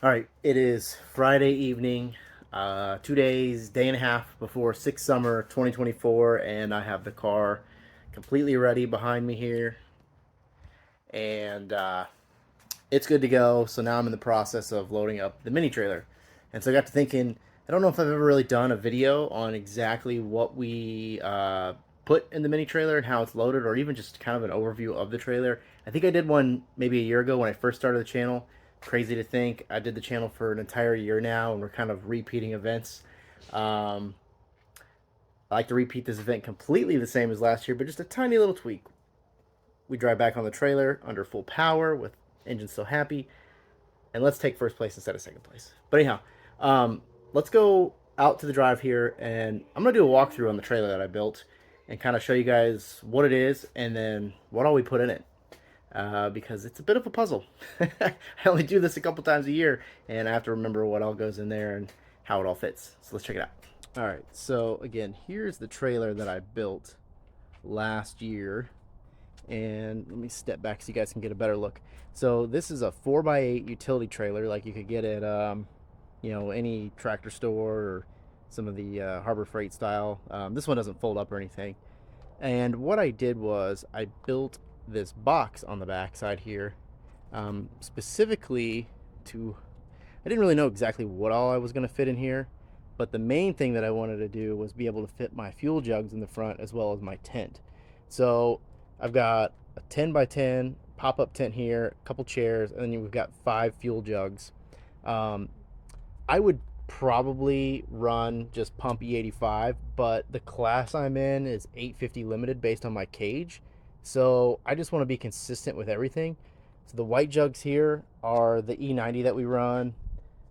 All right, it is Friday evening, 2 days, day and a half before sixth summer 2024, and I have the car completely ready behind me here, and it's good to go. So now I'm in the process of loading up the mini trailer, and so I got to thinking. I don't know if I've ever really done a video on exactly what we put in the mini trailer and how it's loaded, or even just kind of an overview of the trailer. I think I did one maybe a year ago when I first started the channel. Crazy to think I did the channel for an entire year now, and we're kind of repeating events. Um, I like to repeat this event completely the same as last year, but just a tiny little tweak. We drive back on the trailer under full power with engine still happy, and let's take first place instead of second place. But anyhow, um, let's go out to the drive here, and I'm gonna do a walkthrough on the trailer that I built, and kind of show you guys what it is, and then what all we put in it, because it's a bit of a puzzle. I only do this a couple times a year, and I have to remember what all goes in there and how it all fits. So let's check it out. All right, so again, here's the trailer that I built last year, and let me step back so you guys can get a better look. So this is a 4x8 utility trailer, like you could get at any tractor store or some of the Harbor Freight style. This one doesn't fold up or anything. And what I did was I built this box on the back side here, specifically to. I didn't really know exactly what all I was going to fit in here, but the main thing that I wanted to do was be able to fit my fuel jugs in the front as well as my tent. So I've got a 10 by 10 pop-up tent here, a couple chairs, and then we've got 5 fuel jugs. Um, I would probably run just pump E85, but the class I'm in is 850 limited based on my cage. So I just want to be consistent with everything. So the white jugs here are the E90 that we run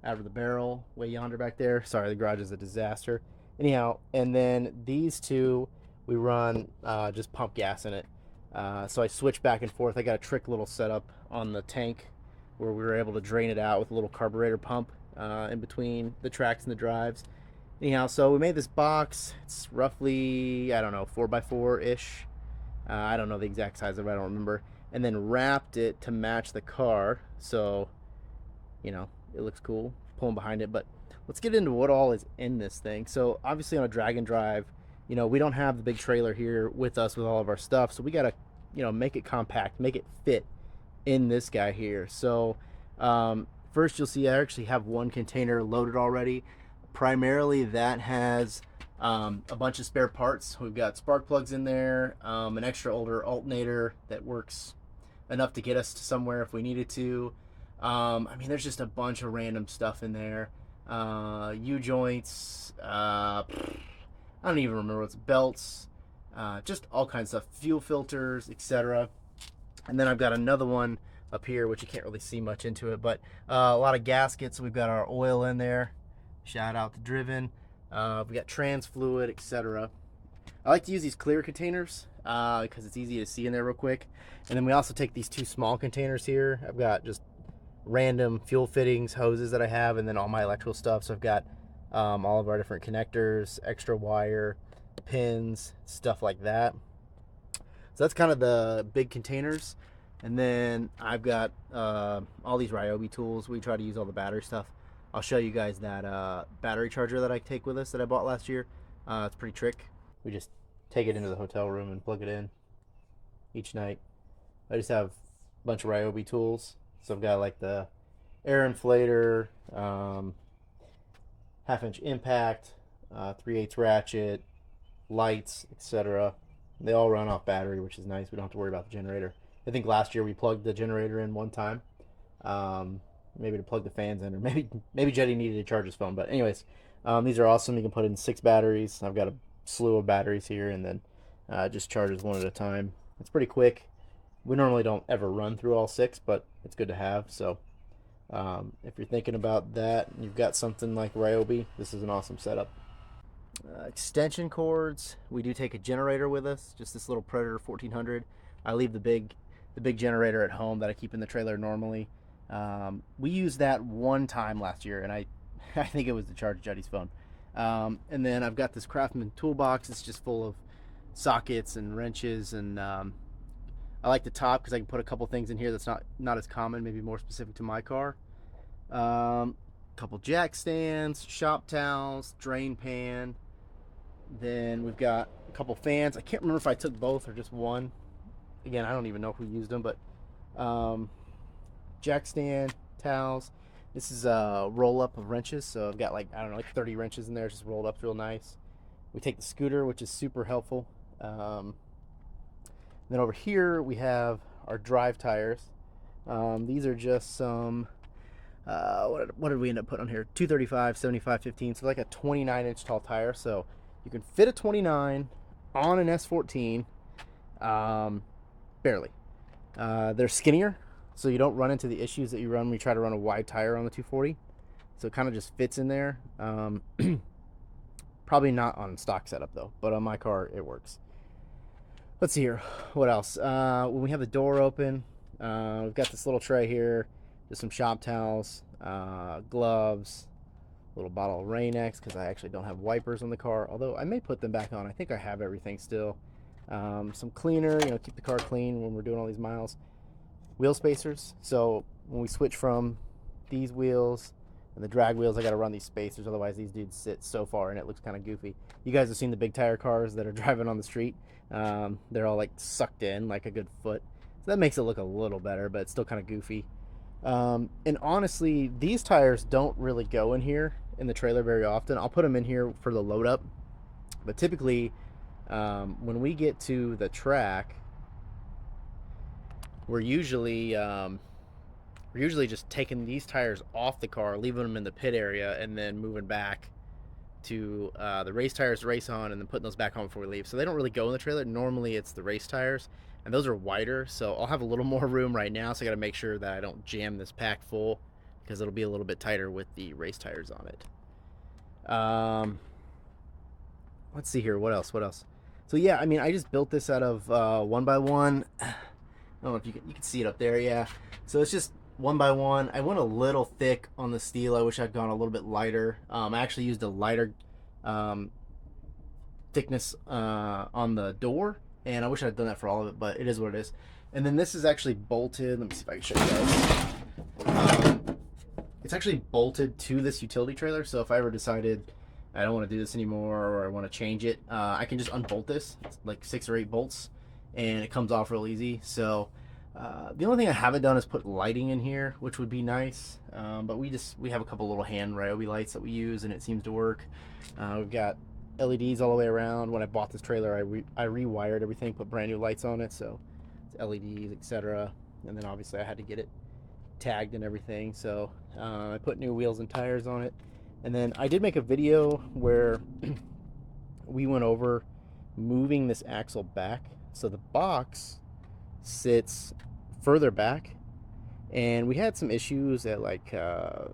out of the barrel way yonder back there. Sorry, the garage is a disaster. Anyhow, and then these two we run just pump gas in it. So I switch back and forth. I got a trick little setup on the tank where we were able to drain it out with a little carburetor pump in between the tracks and the drives. Anyhow, so we made this box. It's roughly, I don't know, 4x4 ish. I don't know the exact size of it, I don't remember. And then wrapped it to match the car. So, it looks cool pulling behind it. But let's get into what all is in this thing. So, obviously, on a drag and drive, we don't have the big trailer here with us with all of our stuff. So, we got to, make it compact, make it fit in this guy here. So, first, you'll see I actually have one container loaded already. Primarily, that has a bunch of spare parts. We've got spark plugs in there, an extra older alternator that works enough to get us to somewhere if we needed to. There's just a bunch of random stuff in there. U-joints, I don't even remember what's belts, just all kinds of stuff, fuel filters, etc. And then I've got another one up here, which you can't really see much into it, but a lot of gaskets. We've got our oil in there. Shout out to Driven. We got trans fluid, etc. I like to use these clear containers because it's easy to see in there real quick. And then we also take these 2 small containers here. I've got just random fuel fittings, hoses that I have, and then all my electrical stuff. So I've got all of our different connectors, extra wire, pins, stuff like that. So that's kind of the big containers. And then I've got all these Ryobi tools. We try to use all the battery stuff. I'll show you guys that battery charger that I take with us that I bought last year. It's pretty trick. We just take it into the hotel room and plug it in each night. I just have a bunch of Ryobi tools. So I've got like the air inflator, half-inch impact, 3/8 ratchet, lights, etc. They all run off battery, which is nice. We don't have to worry about the generator. I think last year we plugged the generator in one time. Maybe to plug the fans in, or maybe Jetty needed to charge his phone. But anyways, these are awesome. You can put in 6 batteries. I've got a slew of batteries here, and then just charges one at a time. It's pretty quick. We normally don't ever run through all 6, but it's good to have. So if you're thinking about that and you've got something like Ryobi, this is an awesome setup. Extension cords. We do take a generator with us, just this little Predator 1400. I leave the big generator at home that I keep in the trailer normally. We used that one time last year, and I think it was to charge Jetty's phone. And then I've got this Craftsman toolbox. It's just full of sockets and wrenches, and I like the top because I can put a couple things in here that's not as common, maybe more specific to my car. Couple jack stands, shop towels, drain pan. Then we've got a couple fans. I can't remember if I took both or just one. Again, I don't even know who used them, but um, jack stand, towels. This is a roll up of wrenches, so I've got like, I don't know, like 30 wrenches in there, just rolled up real nice. We take the scooter, which is super helpful. Then over here we have our drive tires. These are just some, what did we end up putting on here? 235, 75, 15, so like a 29-inch tall tire. So you can fit a 29 on an S14, barely. They're skinnier, so you don't run into the issues that you run when you try to run a wide tire on the 240. So it kind of just fits in there. Probably not on stock setup though, but on my car it works. Let's see here. What else? When we have the door open, we've got this little tray here, just some shop towels, gloves, a little bottle of Rain-X because I actually don't have wipers on the car, although I may put them back on. I think I have everything still. Some cleaner, keep the car clean when we're doing all these miles. Wheel spacers. So when we switch from these wheels and the drag wheels, I got to run these spacers, otherwise these dudes sit so far and it looks kind of goofy. You guys have seen the big tire cars that are driving on the street. They're all like sucked in like a good foot, so that makes it look a little better, but it's still kind of goofy. And honestly, these tires don't really go in here in the trailer very often. I'll put them in here for the load up, but typically when we get to the track, we're usually just taking these tires off the car, leaving them in the pit area, and then moving back to the race tires to race on, and then putting those back on before we leave. So they don't really go in the trailer. Normally it's the race tires, and those are wider, so I'll have a little more room right now, so I got to make sure that I don't jam this pack full, because it'll be a little bit tighter with the race tires on it. Let's see here, what else? So yeah, I mean, I just built this out of 1x1. I don't know if you can see it up there. Yeah, so it's just 1x1. I went a little thick on the steel. I wish I'd gone a little bit lighter. I actually used a lighter thickness on the door, and I wish I'd done that for all of it, but it is what it is. And then this is actually bolted. Let me see if I can show you guys. It's actually bolted to this utility trailer, so if I ever decided I don't want to do this anymore or I want to change it, I can just unbolt this. It's like 6 or 8 bolts, and it comes off real easy. So the only thing I haven't done is put lighting in here, which would be nice, but we have a couple little hand Ryobi lights that we use, and it seems to work. We've got LEDs all the way around. When I bought this trailer, I rewired everything, put brand new lights on it, so it's LEDs, etc. And then obviously I had to get it tagged and everything, so I put new wheels and tires on it. And then I did make a video where we went over moving this axle back, so the box sits further back, and we had some issues at like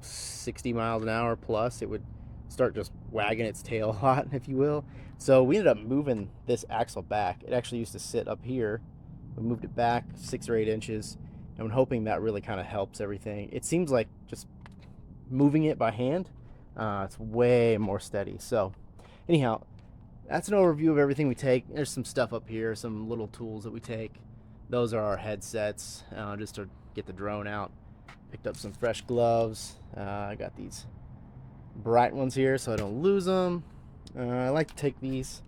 60 miles an hour plus. It would start just wagging its tail a lot, if you will. So we ended up moving this axle back. It actually used to sit up here. We moved it back 6 or 8 inches, and I'm hoping that really kind of helps everything. It seems like just moving it by hand, it's way more steady. So anyhow, that's an overview of everything we take. There's some stuff up here, some little tools that we take. Those are our headsets, just to get the drone out. Picked up some fresh gloves. I got these bright ones here so I don't lose them. I like to take these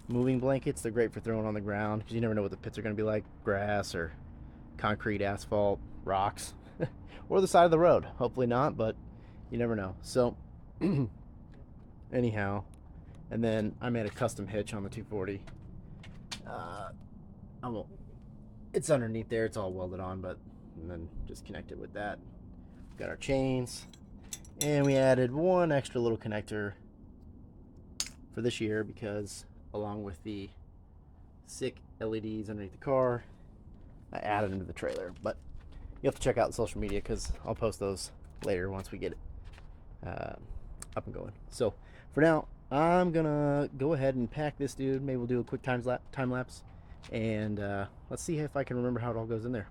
moving blankets. They're great for throwing on the ground because you never know what the pits are going to be like. Grass or concrete, asphalt, rocks, or the side of the road. Hopefully not, but you never know. So anyhow, and then I made a custom hitch on the 240. It's underneath there. It's all welded on, but and then just connect it with that. Got our chains, and we added one extra little connector for this year because along with the sick LEDs underneath the car, I added them to the trailer. But you have to check out the social media because I'll post those later once we get it up and going. So for now, I'm gonna go ahead and pack this dude. Maybe we'll do a quick time lapse, and let's see if I can remember how it all goes in there.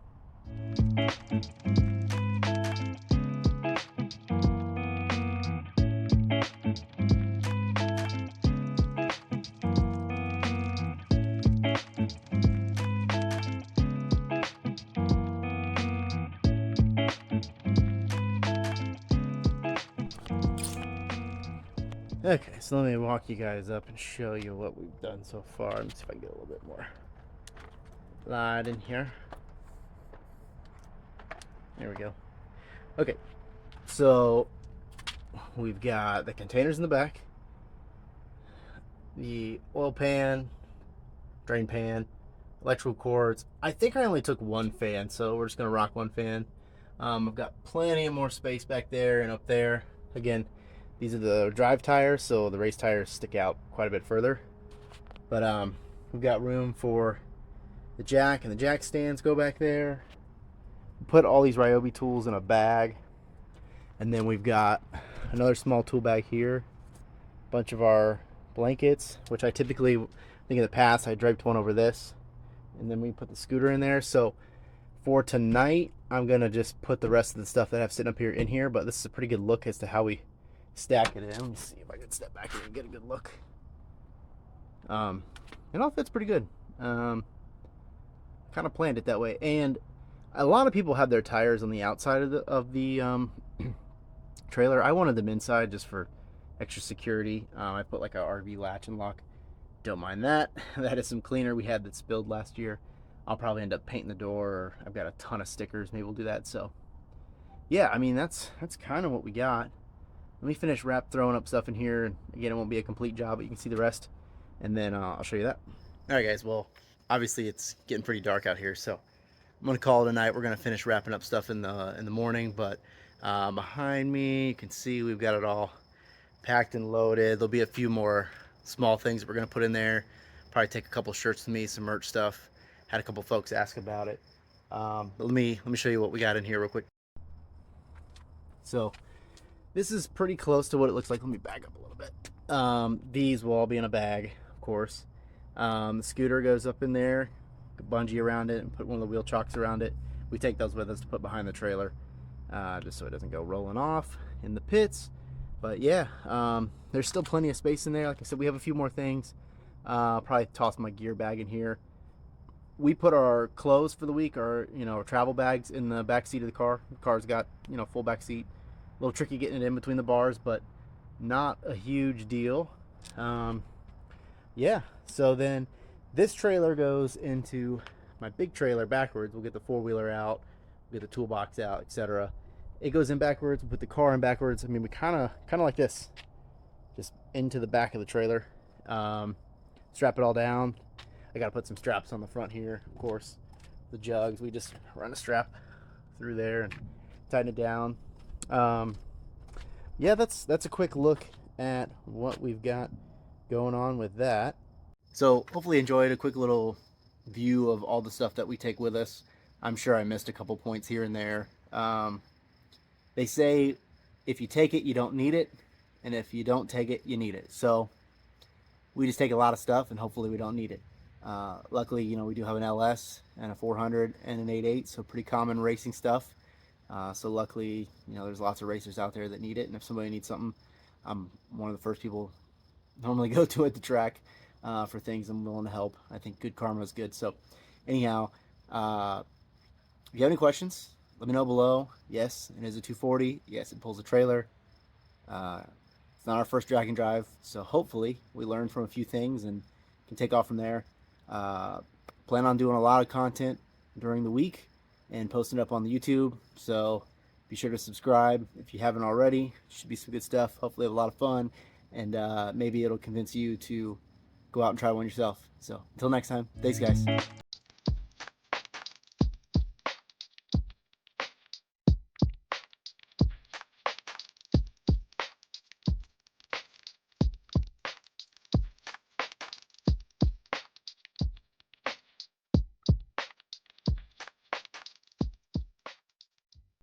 Okay, so let me walk you guys up and show you what we've done so far. Let me see if I can get a little bit more light in here. There we go. Okay, so we've got the containers in the back, the oil pan, drain pan, electrical cords. I think I only took one fan, so we're just gonna rock one fan. I've got plenty of more space back there and up there. Again, these are the drive tires, so the race tires stick out quite a bit further. But we've got room for the jack, and the jack stands go back there. Put all these Ryobi tools in a bag, and then we've got another small tool bag here. A bunch of our blankets, which I typically, I think in the past I draped one over this, and then we put the scooter in there. So for tonight, I'm gonna just put the rest of the stuff that I have sitting up here in here, but this is a pretty good look as to how we stack it in. Let me see if I can step back here and get a good look. It all fits pretty good. Kind of planned it that way, and a lot of people have their tires on the outside of the trailer. I wanted them inside just for extra security. I put like a RV latch and lock. Don't mind that. That is some cleaner we had that spilled last year. I'll probably end up painting the door, or I've got a ton of stickers. Maybe we'll do that. So yeah, I mean that's kind of what we got. Let me finish throwing up stuff in here. And again, it won't be a complete job, but you can see the rest, and then I'll show you that. All right, guys. Well, obviously it's getting pretty dark out here, so I'm gonna call it a night. We're gonna finish wrapping up stuff in the morning, but behind me you can see we've got it all packed and loaded. There'll be a few more small things that we're gonna put in there. Probably take a couple shirts with me, some merch stuff. Had a couple folks ask about it. But let me show you what we got in here real quick. So this is pretty close to what it looks like. Let me back up a little bit. These will all be in a bag, of course. The scooter goes up in there, bungee around it, and put one of the wheel chocks around it. We take those with us to put behind the trailer, just so it doesn't go rolling off in the pits. But yeah, there's still plenty of space in there. Like I said, we have a few more things. I'll probably toss my gear bag in here. We put our clothes for the week, our our travel bags, in the back seat of the car. The car's got full back seat. A little tricky getting it in between the bars, but not a huge deal. Yeah, so then this trailer goes into my big trailer backwards. We'll get the four-wheeler out, we'll get the toolbox out, etc. It goes in backwards. We put the car in backwards. I mean, we kind of like this, just into the back of the trailer. Strap it all down. I got to put some straps on the front here, of course. The jugs, we just run a strap through there and tighten it down. Yeah, that's a quick look at what we've got going on with that. So hopefully you enjoyed a quick little view of all the stuff that we take with us. I'm sure I missed a couple points here and there. They say if you take it, you don't need it, and if you don't take it, you need it. So we just take a lot of stuff, and hopefully we don't need it. Luckily, we do have an LS and a 400 and an 88, so pretty common racing stuff. So luckily, there's lots of racers out there that need it, and if somebody needs something, I'm one of the first people normally go to at the track for things. I'm willing to help. I think good karma is good. So anyhow, if you have any questions, let me know below. Yes, it is a 240. Yes, it pulls a trailer. It's not our first drag and drive, so hopefully we learn from a few things and can take off from there. Plan on doing a lot of content during the week and posting it up on the YouTube, so be sure to subscribe if you haven't already. Should be some good stuff. Hopefully have a lot of fun, and maybe it'll convince you to go out and try one yourself. So until next time, thanks guys.